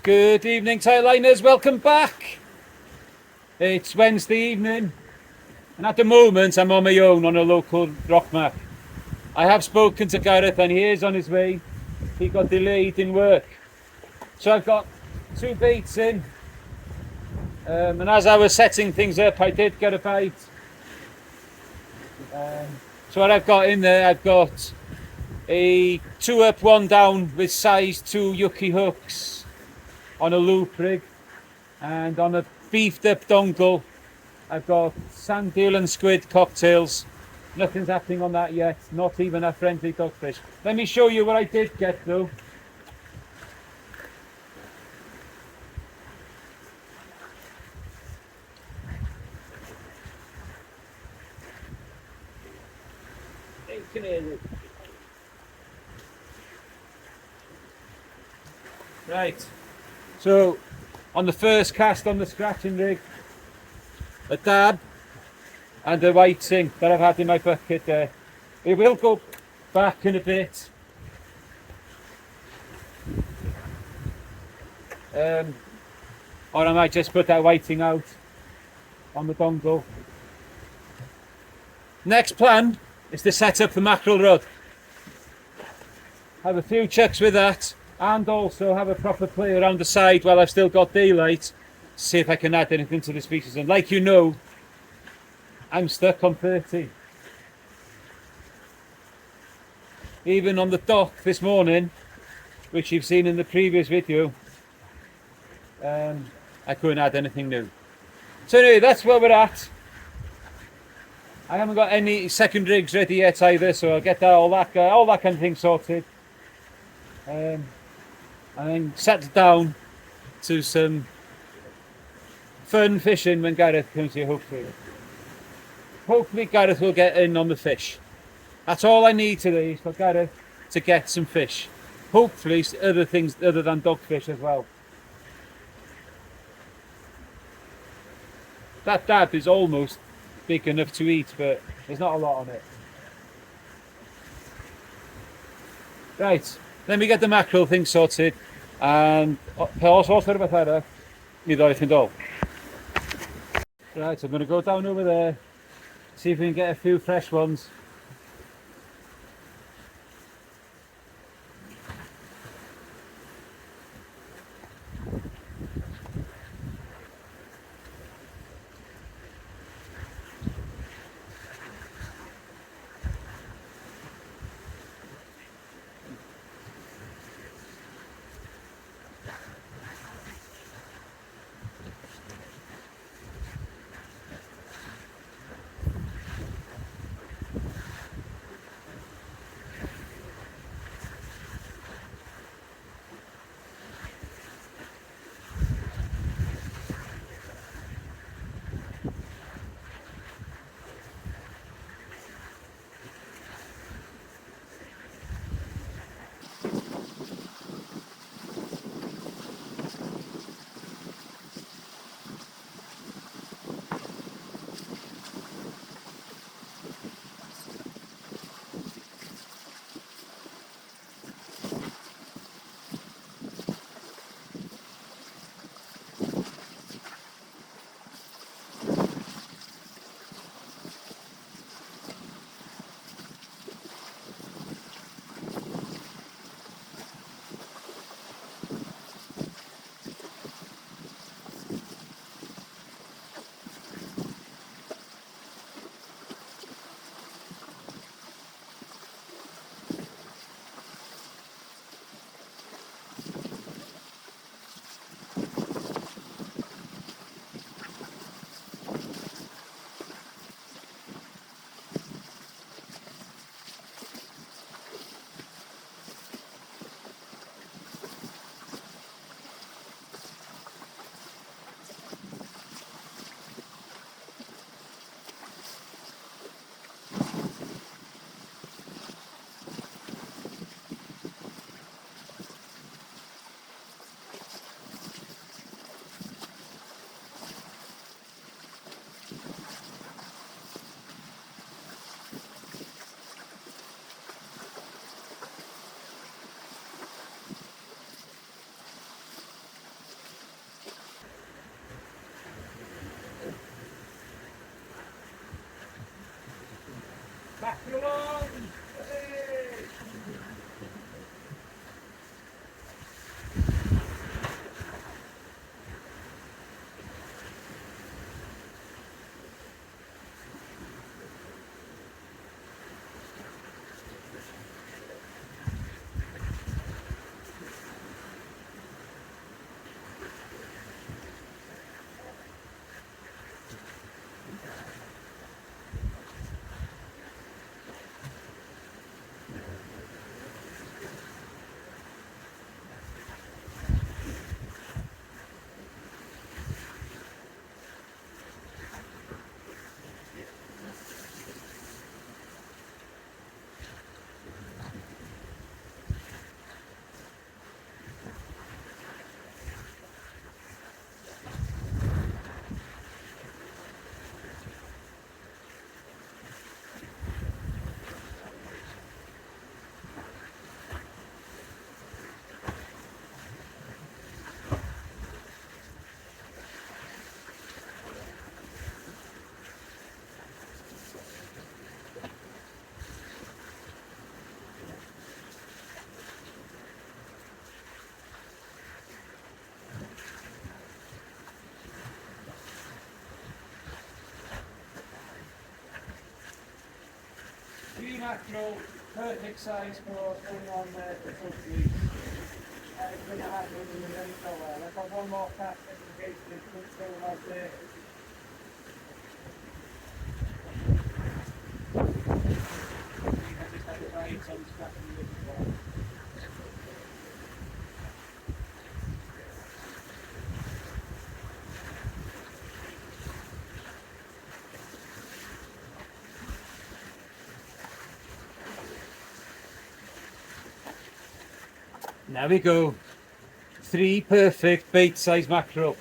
Good evening, Tailliners. Welcome back. It's Wednesday evening, and at the moment I'm on my own on a local rock map. I have spoken to Gareth, and he is on his way. He got delayed in work, so I've got two baits in. And as I was setting things up, I did get a bite. So what I've got in there, I've got a 2 up, 1 down with size 2 yucky hooks on a loop rig, and on a beefed up dongle I've got sand eel and squid cocktails. Nothing's happening on that yet, not even a friendly dogfish. Let me show you what I did get though. Right, so on the first cast on the scratching rig, a dab and a whiting that I've had in my bucket there. It will go back in a bit. Or I might just put that whiting out on the dongle. Next plan is to set up the mackerel rod. Have a few chucks with that, and also have a proper play around the side while I've still got daylight, see if I can add anything to the species. And like you know, I'm stuck on 30. Even on the dock this morning, which you've seen in the previous video, I couldn't add anything new. So anyway, that's where we're at. I haven't got any second rigs ready yet either, so I'll get that all that kind of thing sorted. And then settle down to some fun fishing when Gareth comes here, hopefully. Hopefully Gareth will get in on the fish. That's all I need today, is for Gareth to get some fish. Hopefully other things other than dogfish as well. That dab is almost big enough to eat, but there's not a lot on it. Right, let me get the mackerel thing sorted, and also rhywbeth arall mi ddoi chi'n dol. Right, I'm going to go down over there, see if we can get a few fresh ones. Mackerel on! Hey! Three mackerel, perfect size for putting on the front leaf. It's going to happen in the very well. I've got one more cast in case the front go out there. I just had it right, so I'm scratching the little one. There we go. 3 perfect bait-sized mackerel.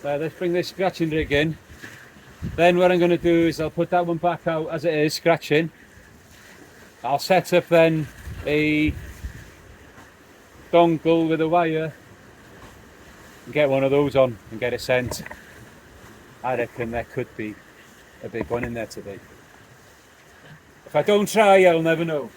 So let's bring this scratching rig in. Then what I'm going to do is I'll put that one back out as it is, scratching. I'll set up then a dongle with a wire and get one of those on and get it sent. I reckon there could be a big one in there today. If I don't try, I'll never know.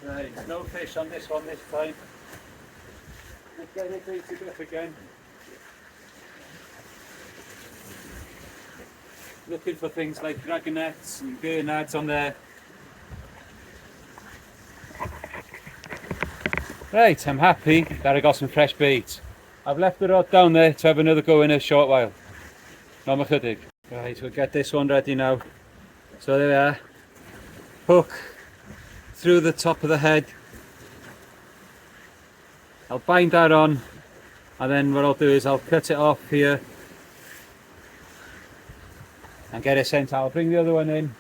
Right, no fish on this one this time. Let's get it baited up again. Looking for things like dragonets and gurnards on there. Right, I'm happy that I got some fresh bait. I've left the rod down there to have another go in a short while. Not chydig. Right, we'll get this one ready now. So there we are. Hook through the top of the head. I'll bind that on, and then what I'll do is I'll cut it off here and get it sent out. I'll bring the other one in.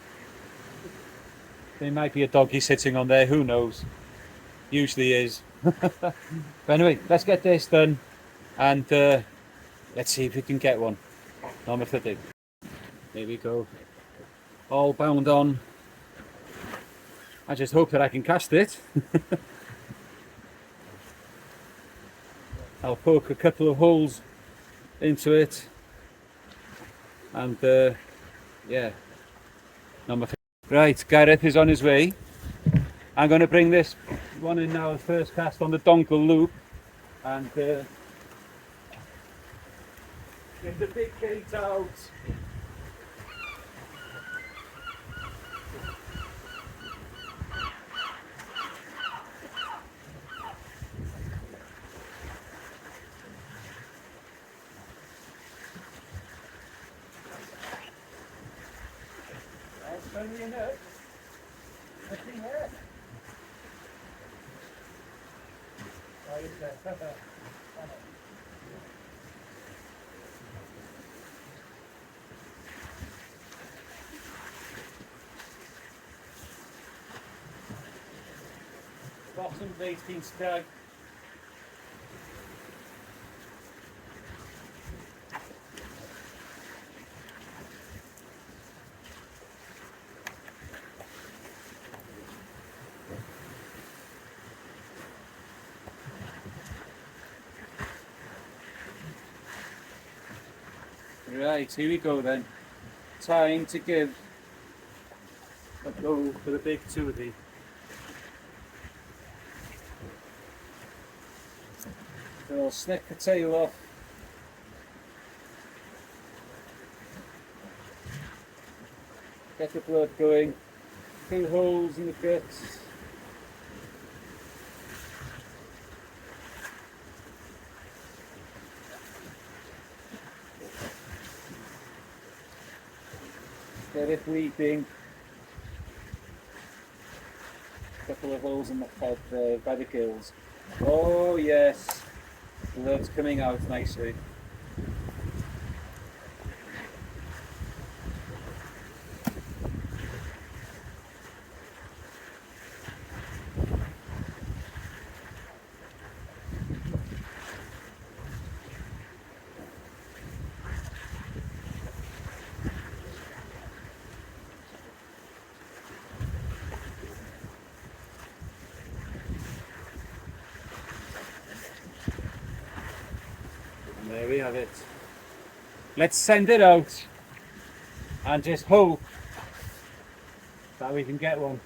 There might be a doggy sitting on there, who knows? Usually is. But anyway, let's get this done and let's see if we can get one. Not much to do. There we go. All bound on. I just hope that I can cast it. I'll poke a couple of holes into it and yeah. Right, Gareth is on his way. I'm going to bring this one in now, the first cast on the dongle loop, and get the big bait out. Funny enough, nothing there. Oh, is there? Bottom blade's been stuck. Right, here we go then. Time to give a go for the big toothy. So I'll snip the tail off. Get the blood going. 2 holes in the guts. Get it bleeding. Couple of holes in the head there by the gills. Oh yes, blood's coming out nicely. And there we have it. Let's send it out and just hope that we can get one.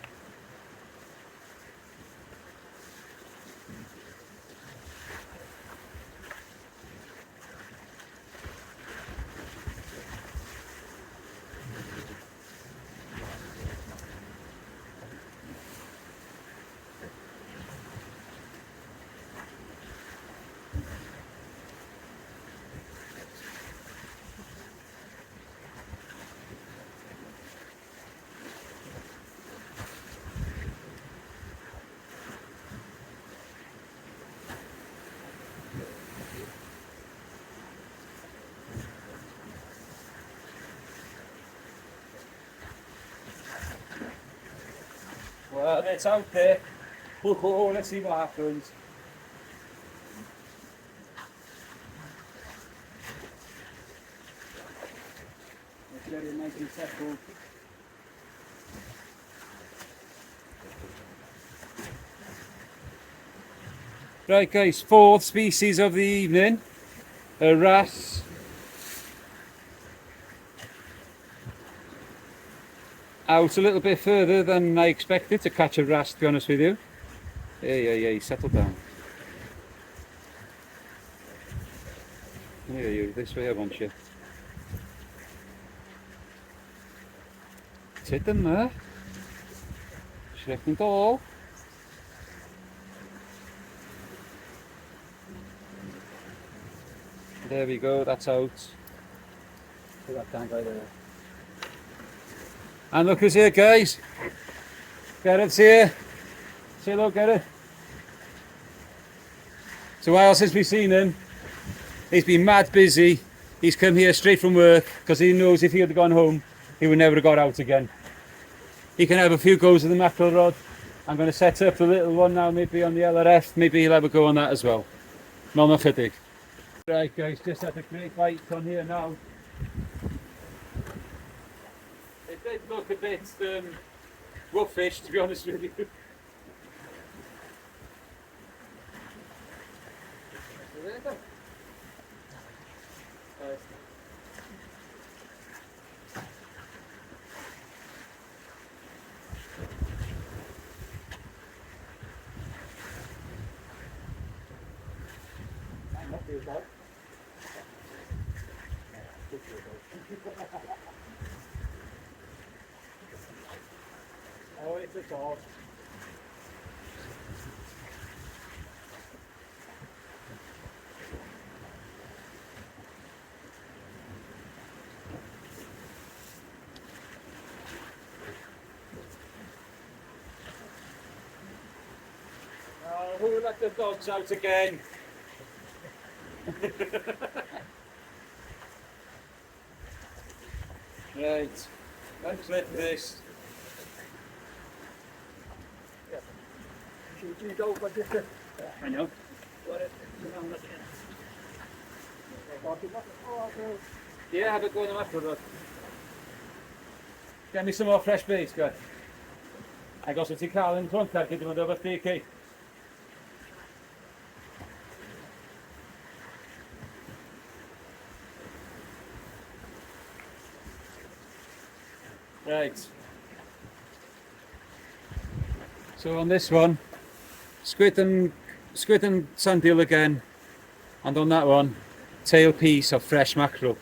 Well, it's out there. Oh, let's see what happens. Let's get it nice and settled. Right guys, 4th species of the evening. A wrasse. Out a little bit further than I expected to catch a wrasse, to be honest with you. Yeah, settle down. Here you, this way I want you. Sit in there. Schrik niet al. There we go, that's out. Put that down right there. And look who's here, guys. Gareth's here. Say hello, Gareth. So while since we've seen him, he's been mad busy. He's come here straight from work because he knows if he had gone home, he would never have got out again. He can have a few goes with the mackerel rod. I'm going to set up the little one now, maybe on the LRF. Maybe he'll have a go on that as well. No, not chydig. Right, guys, just had a great bite on here now. It did look a bit roughish, to be honest with you. Oh, it's a dog. Let the dogs out again. Right, let's lift this. I know. Yeah, have a go in the mackerel. Get me some more fresh bait, guys. I got some tea Carl in front there, get him over TK. Right. So on this one, squid and sand eel again, and on that one, tail piece of fresh mackerel.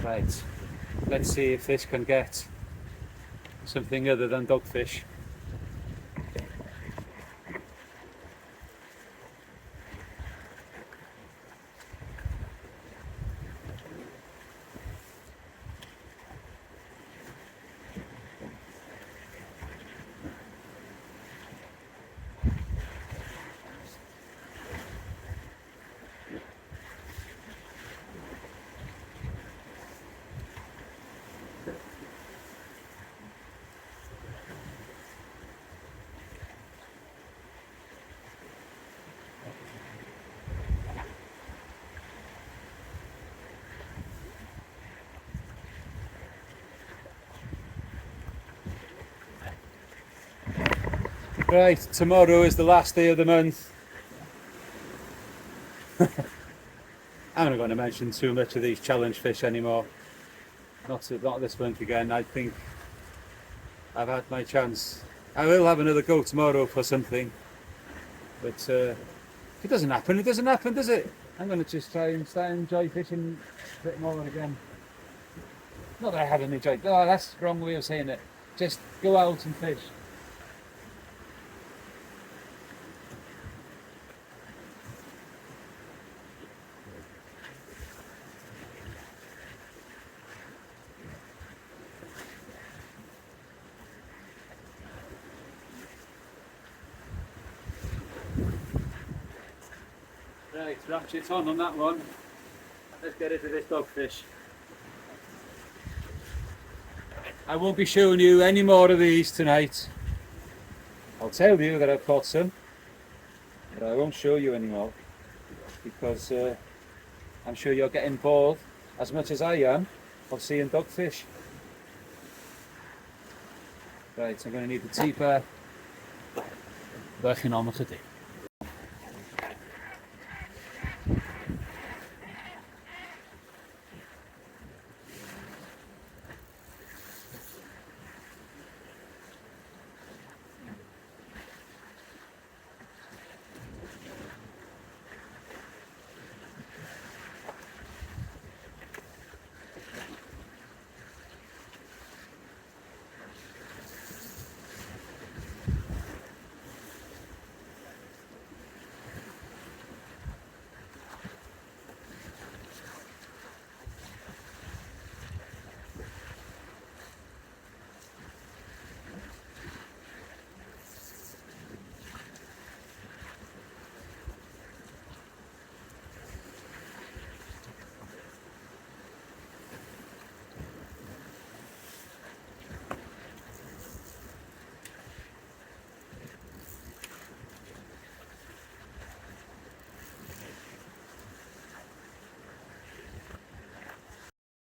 Right, let's see if this can get something other than dogfish. Right, tomorrow is the last day of the month. I'm not going to mention too much of these challenge fish anymore. Not this month again. I think I've had my chance. I will have another go tomorrow for something. But if it doesn't happen, it doesn't happen, does it? I'm going to just try and start enjoy fishing a bit more again. Not that I haven't enjoyed. Oh, that's the wrong way of saying it. Just go out and fish. Right, ratchet on that one. Let's get into this dogfish. I won't be showing you any more of these tonight. I'll tell you that I've caught some, but I won't show you anymore because I'm sure you're getting bored as much as I am of seeing dogfish. Right, I'm going to need the teeper working on what to do.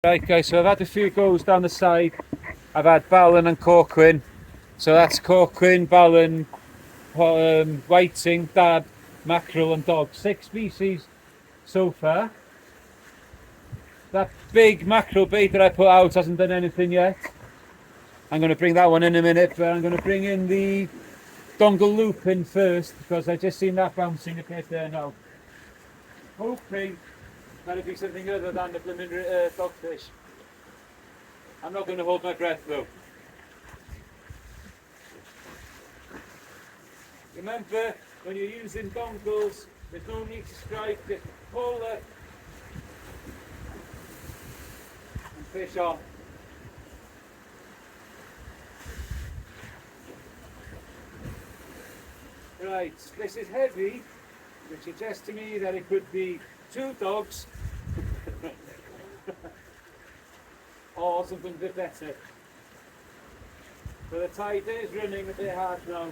Right guys, so I've had a few goes down the side. I've had ballan and corquin. So that's corquin, ballan, whiting, dab, mackerel and dog. 6 species so far. That big mackerel bait that I put out hasn't done anything yet. I'm going to bring that one in a minute, but I'm going to bring in the dongle loop in first because I just seen that bouncing a bit there now. Hoping Gotta be something other than the blooming dogfish. I'm not going to hold my breath though. Remember, when you're using dongles, there's no need to strike, just pull it and fish on. Right, this is heavy, which suggests to me that it could be 2 dogs or something a bit better. So the tide is running a bit hard now.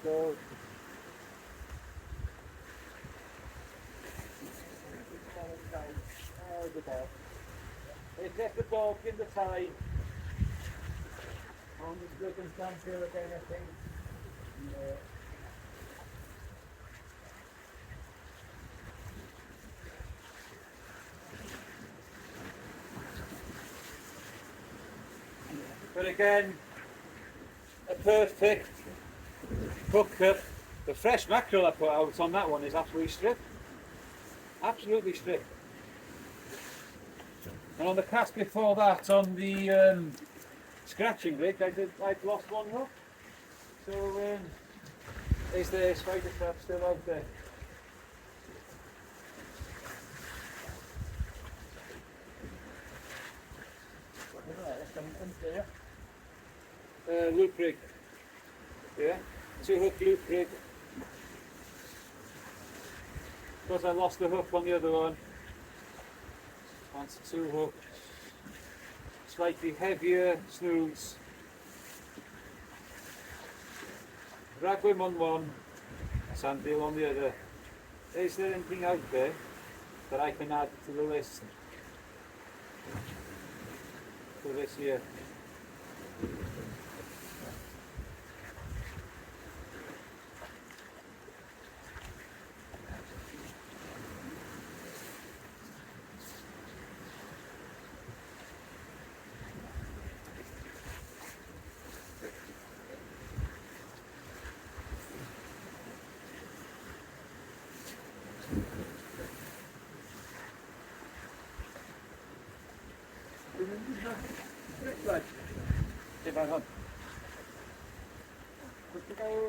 So it's just a dog in the tide. On this circumstance here again, I think. But again, a perfect hookup. The fresh mackerel I put out on that one is absolutely stripped. Absolutely stripped. And on the cast before that, on the scratching rig, I'd lost 1 hook. So is the spider trap still out there? Loop rig. Yeah, 2 hook loop rig. Because I lost the hook on the other one. That's 2 hooks. Slightly heavier snoods. Ragwim on one, sandeel on the other. Is there anything out there that I can add to the list for this year?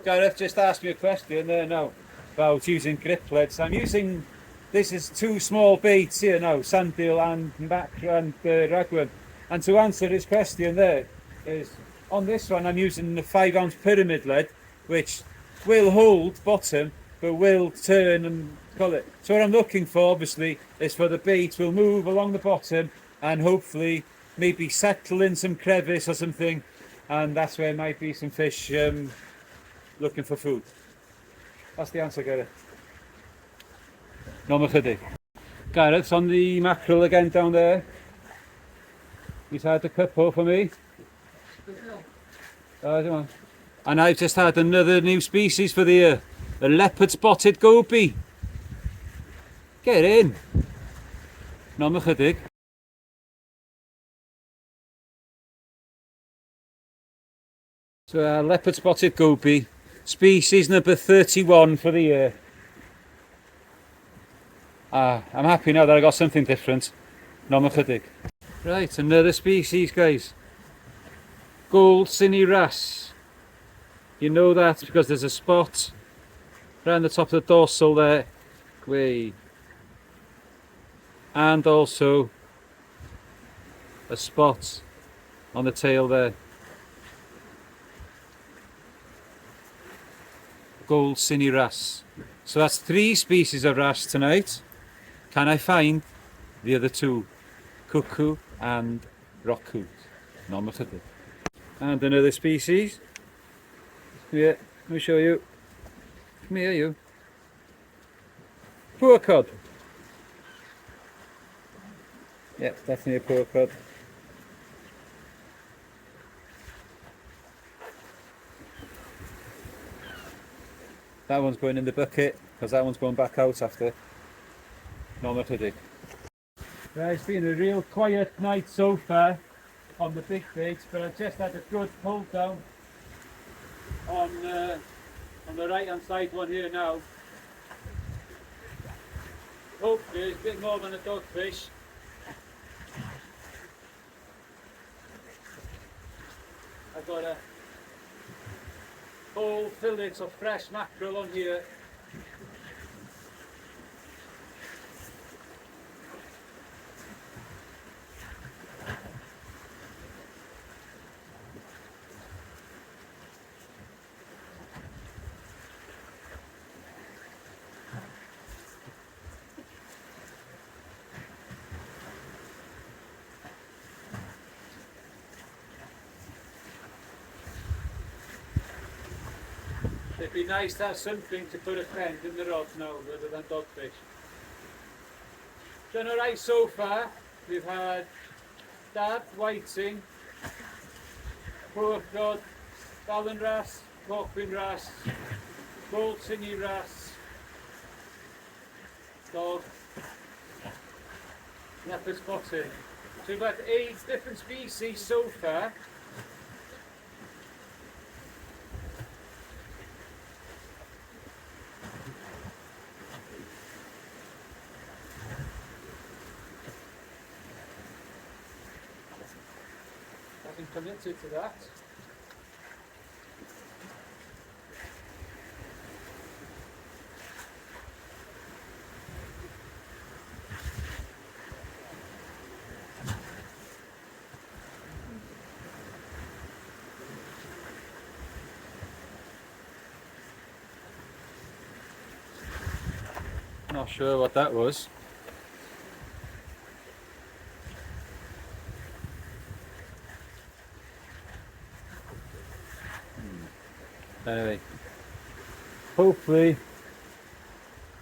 Gareth just asked me a question there now about using grip leads. I'm using, this is 2 small baits here now, sandeel and mackerel and ragwim. And to answer his question there is, on this one I'm using the 5-ounce pyramid lead, which will hold bottom but will turn and pull it. So what I'm looking for obviously is for the bait will move along the bottom and hopefully maybe settle in some crevice or something, and that's where might be some fish looking for food. That's the answer, Gareth. No chydig. Gareth's on the mackerel again down there. He's had a couple for me. And I've just had another new species for the year, a leopard spotted goby. Get in. No chydig. So leopard spotted goby, species number 31 for the year. I'm happy now that I got something different. No chydig. Right, another species, guys. Gold cineras. You know that because there's a spot around the top of the dorsal there. Way. And also a spot on the tail there. Gold cineras. So that's 3 species of wrasse tonight. Can I find the other 2? Cuckoo and rockcoot. No chydig. And another species. Yeah, let me show you. Come here, you. Poor cod. Yeah, definitely a poor cod. That one's going in the bucket because that one's going back out after. No chydig. Right, it's been a real quiet night so far on the big baits, but I just had a good pull down on the right hand side one here now. Hopefully it's a bit more than a dogfish. I've got a whole fillet of fresh mackerel on here. It'd be nice to have something to put a friend in the rod now rather than dogfish. Done alright so far. We've had dab, whiting, pork rod, ballan wrasse, corpin wrasse, gold singy wrasse, dog, leopard spotted. So we've had 8 different species so far. Committed to that. Not sure what that was. Anyway, hopefully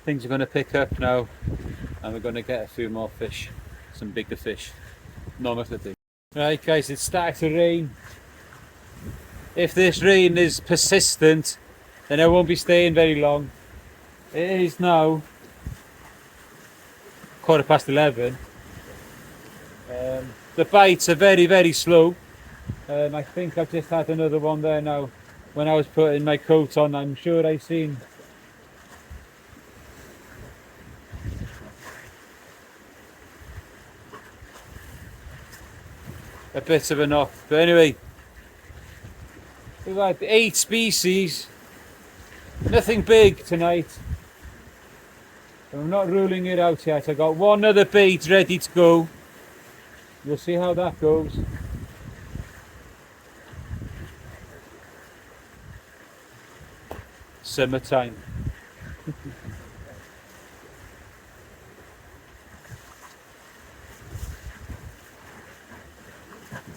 things are going to pick up now and we're going to get a few more fish, some bigger fish. Right guys, it's started to rain. If this rain is persistent, then I won't be staying very long. It is now 11:15. The bites are very slow. I think I've just had another one there now. When I was putting my coat on, I'm sure I seen a bit of a knock. But anyway, we've had 8 species, nothing big tonight. I'm not ruling it out yet. I got one other bait ready to go. We'll see how that goes. Summertime.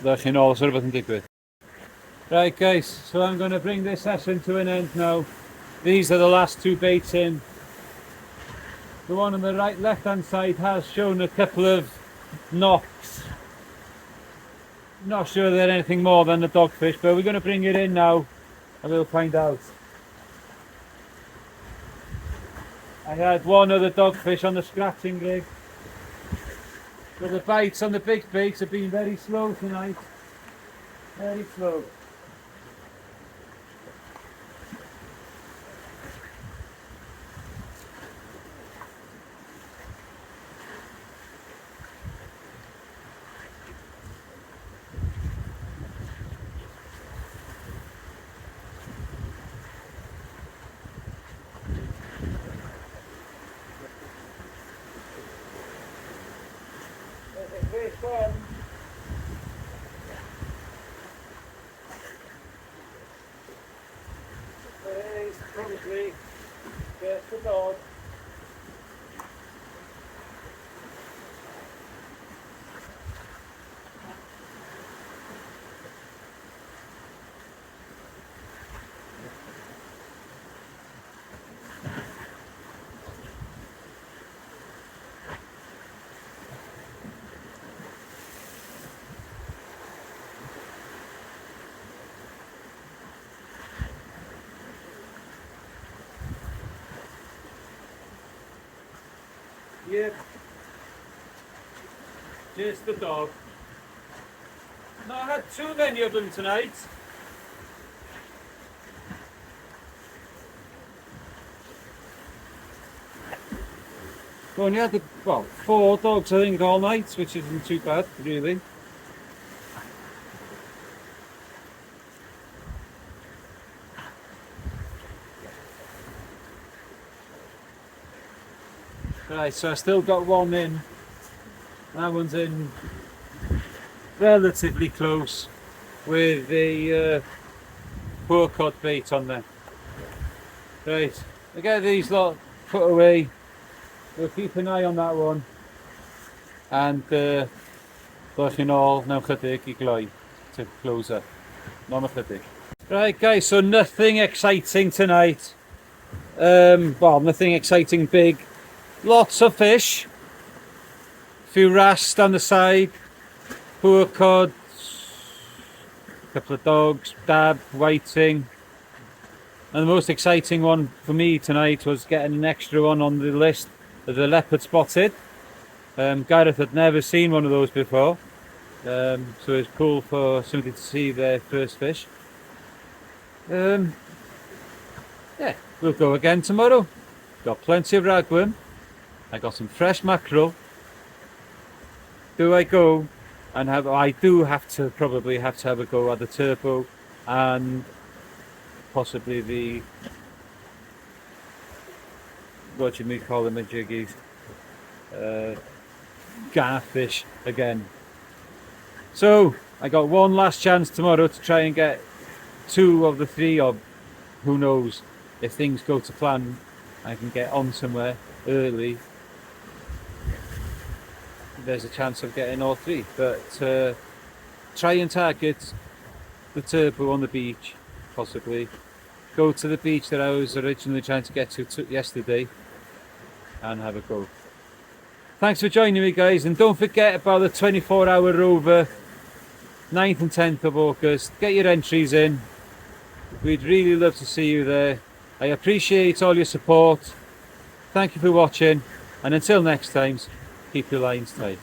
That's all sort of I can dig with. Right guys, so I'm going to bring this session to an end now. These are the last 2 baits in. The one on the left hand side has shown a couple of knocks. Not sure they're anything more than a dogfish, but we're going to bring it in now and we'll find out. I had one other dogfish on the scratching rig, but the bites on the big baits have been very slow tonight. Very slow. Fish on. There is probably just the dog. Yep, just the dog. Not had too many of them tonight. We only had, well, 4 dogs, I think, all night, which isn't too bad, really. Right, so I still got one in. That one's in relatively close with the poor cod bait on there. Right, I get these lot put away. We'll keep an eye on that one. And does you know, now chydig I gloi to closer. Not a chydig. Right guys, so nothing exciting tonight. Well, nothing exciting big. Lots of fish. A few wrasse down the side. Poor cod. A couple of dogs. Dab, whiting. And the most exciting one for me tonight was getting an extra one on the list of the leopard spotted. Gareth had never seen one of those before. So it's cool for somebody to see their first fish. Yeah, we'll go again tomorrow. Got plenty of ragworm. I got some fresh mackerel. Do I go and have? I do have to probably have to have a go at the turbo and possibly the, what do you call them, a jiggies, garfish again. So I got one last chance tomorrow to try and get 2 of the 3, or who knows, if things go to plan I can get on somewhere early. There's a chance of getting all 3, but try and target the turbo on the beach, possibly. Go to the beach that I was originally trying to get to yesterday and have a go. Thanks for joining me guys, and don't forget about the 24-hour rover, 9th and 10th of August. Get your entries in. We'd really love to see you there. I appreciate all your support. Thank you for watching, and until next time, keep your lines tight.